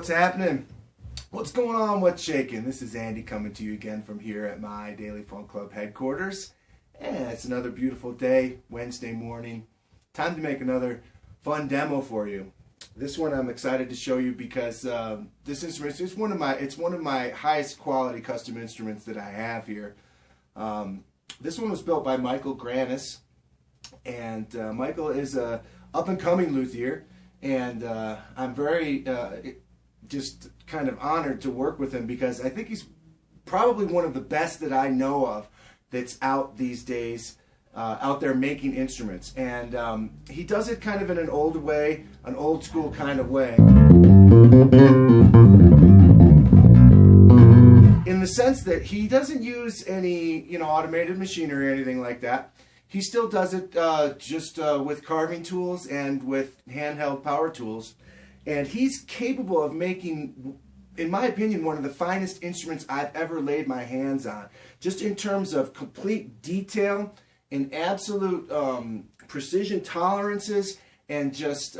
what's happening? What's going on? What's shaking? This is Andy coming to you again from here at my Daily Fun Club headquarters. And it's another beautiful day, Wednesday morning. Time to make another fun demo for you. This one I'm excited to show you because this instrument is one of my highest quality custom instruments that I have here. This one was built by Grannis, and Michael is a up-and-coming luthier, and I'm very just kind of honored to work with him because I think he's probably one of the best that I know of that's out these days, out there making instruments. And he does it kind of in an old way, an old school kind of way. In the sense that he doesn't use any, automated machinery or anything like that. He still does it just with carving tools and with handheld power tools. And he's capable of making, in my opinion, one of the finest instruments I've ever laid my hands on. Just in terms of complete detail and absolute precision tolerances and just,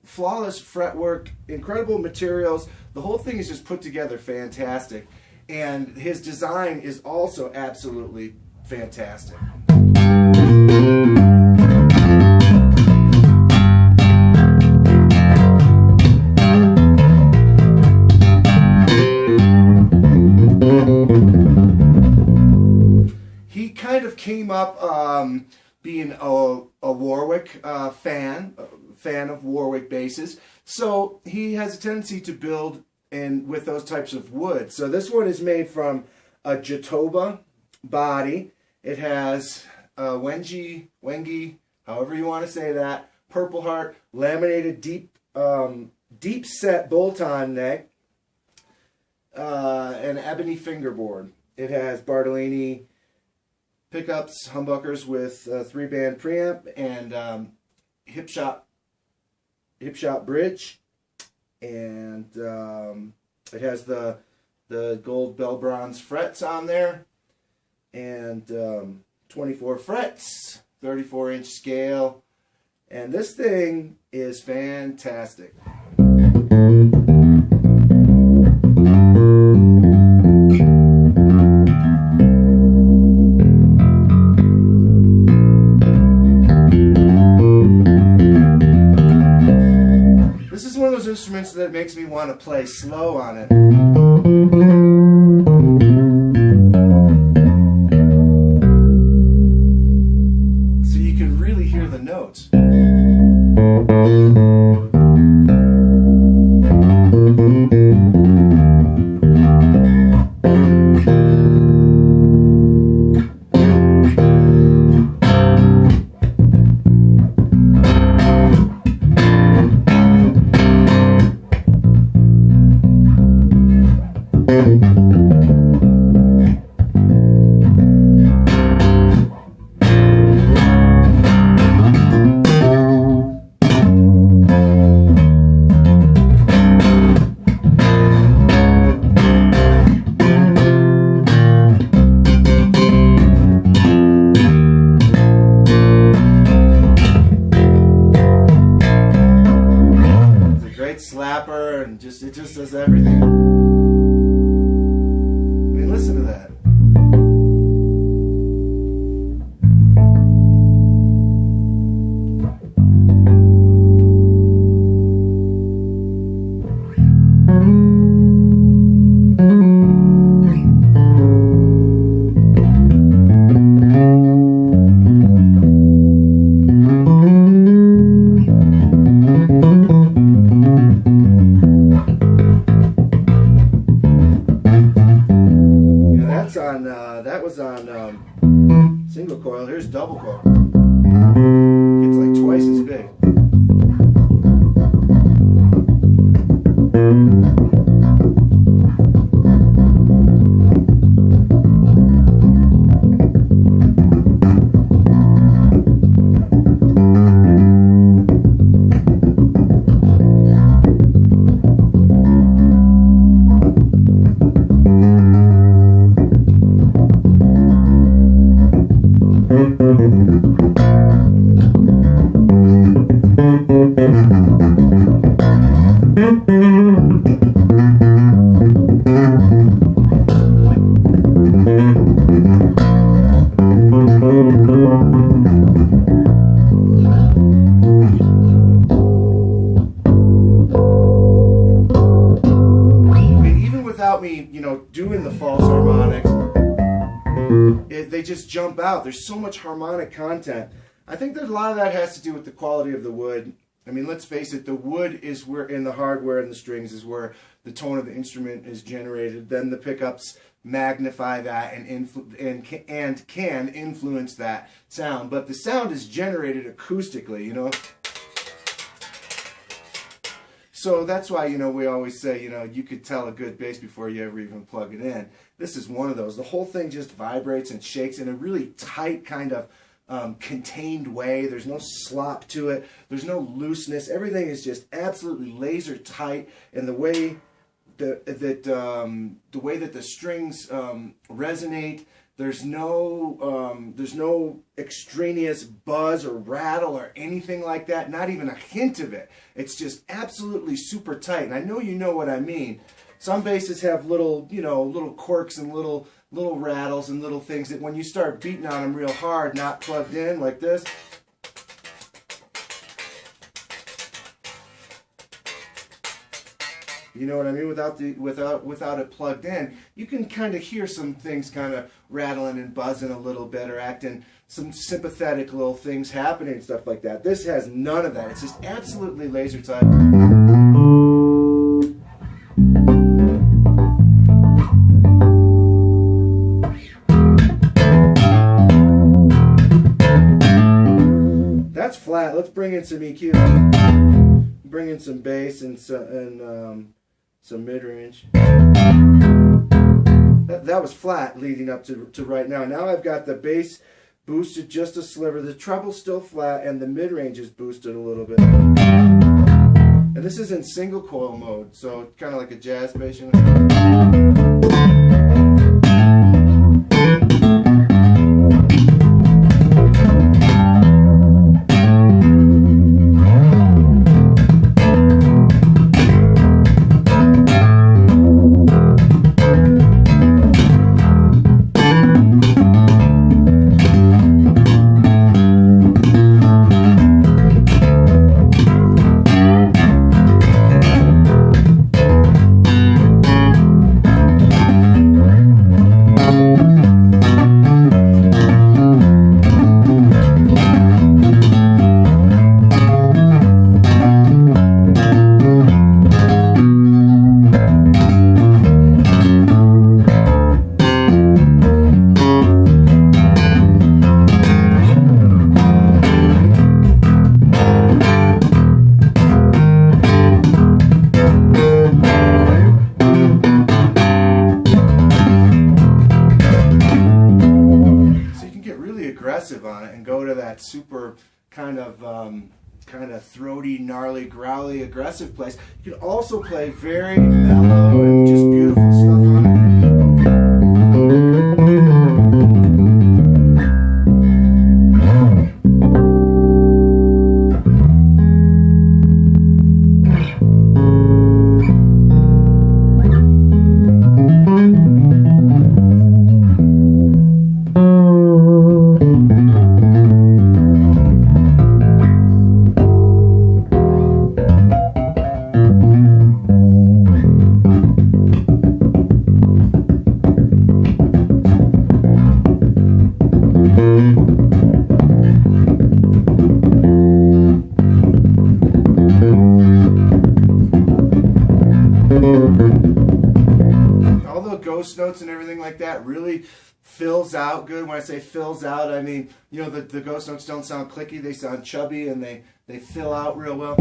flawless fretwork, incredible materials. The whole thing is just put together fantastic. And his design is also absolutely fantastic. He kind of came up being a Warwick fan of Warwick basses, so he has a tendency to build with those types of wood. So this one is made from a Jatoba body. It has Wengi, however you want to say that, Purple Heart, laminated deep set bolt-on neck, and ebony fingerboard. It has Bartolini pickups, humbuckers with 3-band preamp, and hip shot bridge, and it has the gold bell bronze frets on there, and 24 frets, 34-inch scale, and this thing is fantastic. This is one of those instruments that makes me want to play slow on it. So you can really hear the notes. Slapper, and it just does everything. I mean, listen to that. That was on single coil. Here's double coil. It's like twice as big. doing the false harmonics, they just jump out. There's so much harmonic content. I think that a lot of that has to do with the quality of the wood. I mean, let's face it, the wood is where, in the hardware and the strings, is where the tone of the instrument is generated. Then the pickups magnify that and can influence that sound. But the sound is generated acoustically, So that's why, we always say, you could tell a good bass before you ever even plug it in. This is one of those. The whole thing just vibrates and shakes in a really tight kind of contained way. There's no slop to it. There's no looseness. Everything is just absolutely laser tight, and the way that the strings resonate. There's no extraneous buzz or rattle or anything like that. Not even a hint of it. It's just absolutely super tight. And I know you know what I mean. Some basses have little quirks and little rattles and little things that when you start beating on them real hard, not plugged in like this, you know what I mean? Without it plugged in, you can kind of hear some things kind of rattling and buzzing a little bit, or acting some sympathetic little things happening and stuff like that. This has none of that. It's just absolutely laser tight. That's flat. Let's bring in some EQ. Bring in some bass and some mid-range. That was flat leading up to right now. Now I've got the bass boosted just a sliver. The treble's still flat and the mid-range is boosted a little bit. And this is in single coil mode, so kind of like a jazz bass. On it and go to that super kind of throaty, gnarly, growly, aggressive place. You can also play very mellow and just beautiful stuff on it. All the ghost notes and everything like that really fills out good. When I say fills out, I mean, the ghost notes don't sound clicky, they sound chubby, and they fill out real well.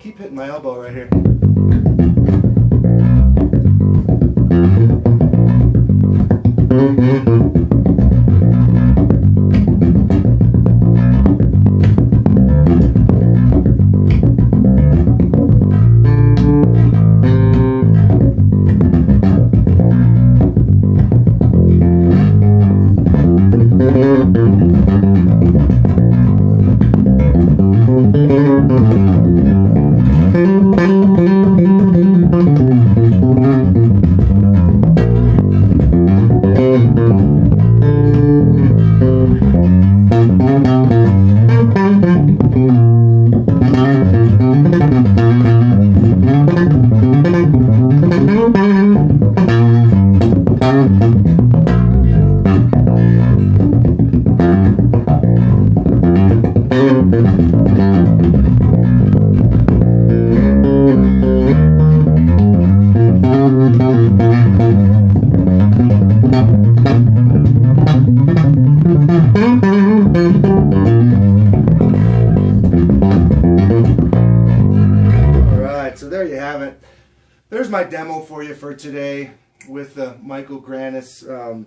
Keep hitting my elbow right here. So there you have it. There's my demo for you for today with the Grannis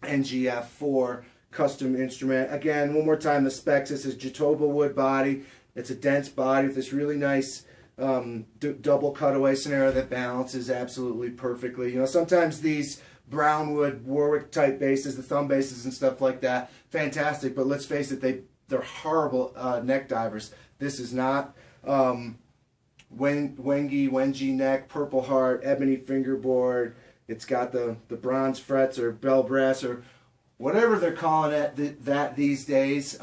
NGF4 custom instrument. Again, one more time, the specs. This is Jatoba wood body. It's a dense body with this really nice double cutaway snare that balances absolutely perfectly. You know, sometimes these brownwood Warwick type basses, the thumb basses and stuff like that, fantastic. But let's face it, they're horrible neck divers. This is not. Wengie neck, Purple Heart, ebony fingerboard. It's got the bronze frets or bell brass or whatever they're calling it that these days.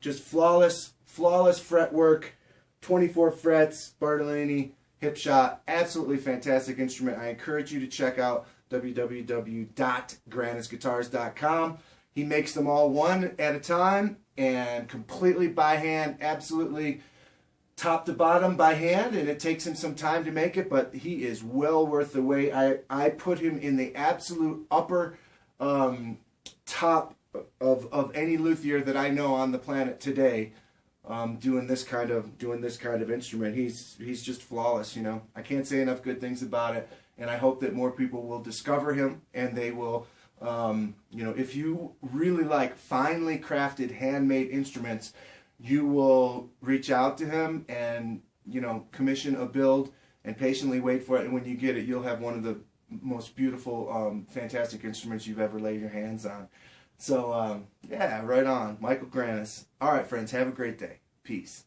Just flawless fretwork, 24 frets, Bartolini hip shot. Absolutely fantastic instrument. I encourage you to check out www.grannisguitars.com. He makes them all one at a time and completely by hand, absolutely top to bottom by hand, and it takes him some time to make it, but he is well worth the wait. I put him in the absolute upper top of any luthier that I know on the planet today, doing this kind of instrument. He's just flawless. You know, I can't say enough good things about it, and I hope that more people will discover him, and they will. You know, if you really like finely crafted handmade instruments, you will reach out to him and, you know, commission a build and patiently wait for it. And when you get it, you'll have one of the most beautiful, fantastic instruments you've ever laid your hands on. So, yeah, right on. Grannis. All right, friends, have a great day. Peace.